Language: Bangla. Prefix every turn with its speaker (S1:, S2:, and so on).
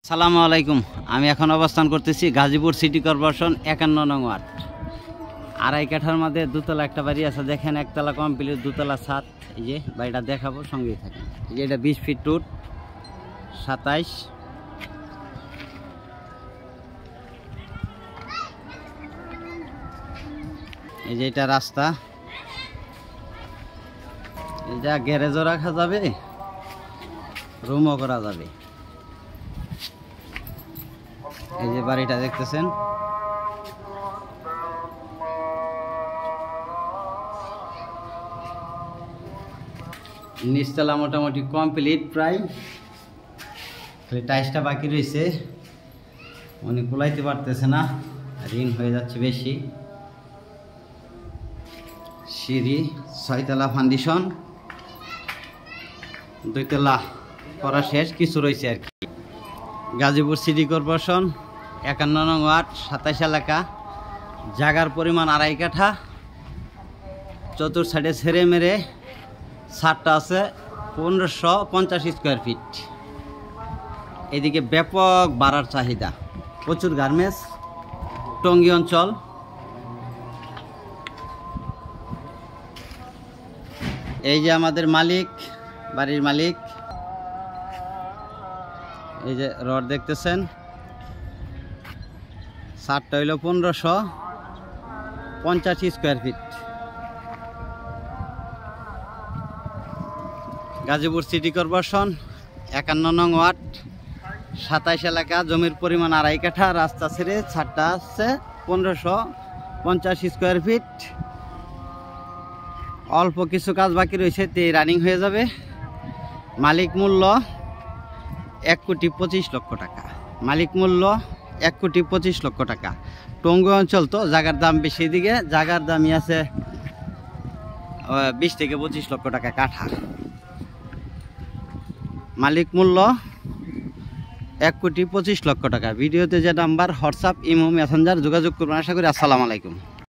S1: আসসালামু আলাইকুম। আমি এখন অবস্থান করতেছি গাজীপুর সিটি কর্পোরেশন 51 নং ওয়ার্ড। আড়াই কাঠার মধ্যে দুতলা একটা বাড়ি আছে, দেখেন একতলা কমপ্লিট, দুতলা ছাদ। এই যে বাড়িটা দেখাবো, সঙ্গেই থাকেন। এই যে এটা 20 ফিট টুট 27। এই যে এটা রাস্তা, এটা গ্যারেজও রাখা যাবে, রুমও করা যাবে। এই যে বাড়িটা দেখতেছেন, নিচতলা মোটামুটি কমপ্লিট প্রায়, টাইসটা বাকি রয়েছে। উনি কুলাইতে পারতেছে না, ঋণ হয়ে যাচ্ছে বেশি। সিঁড়ি 6তলা ফাউন্ডেশন, 2তলা করা শেষ, কিছু রয়েছে আর কি। গাজীপুর সিটি কর্পোরেশন 51 নং ওয়ার্ড, 27 এলাকা। জায়গার পরিমাণ আড়াই কাঠা, চতুর সাইডে ছেড়ে মেরে ছাদটা আছে 1550 স্কোয়ার ফিট। এদিকে ব্যাপক বাড়ার চাহিদা, প্রচুর গার্মেন্টস, টঙ্গী অঞ্চল। এই যে আমাদের মালিক, বাড়ির মালিক। এই যে রড দেখতেছেন, ছাদটা হইল 1550 square feet. Gazipur city corporation 51 নং ওয়ার্ড, 27 এলাকা। জমির পরিমাণ আড়াই কাঠা, রাস্তা ছেড়ে ছাদটা আছে 1550 স্কোয়ার ফিট। অল্প কিছু কাজ বাকি রয়েছে, তে রানিং হয়ে যাবে। মালিক মূল্য 1,25,00,000 টাকা। মালিক মূল্য 1,25,00,000 টাকা। টঙ্গী অঞ্চল তো জায়গার দাম বেশি, দিকে জায়গার দামই আছে 20 থেকে 25 লক্ষ টাকা কাঠা। মালিক মূল্য 1,25,00,000 টাকা। ভিডিওতে যে নাম্বার, হোয়াটসঅ্যাপ, ইমো, মেসেঞ্জার যোগাযোগ করবেন। আশা করি। আসসালামু আলাইকুম।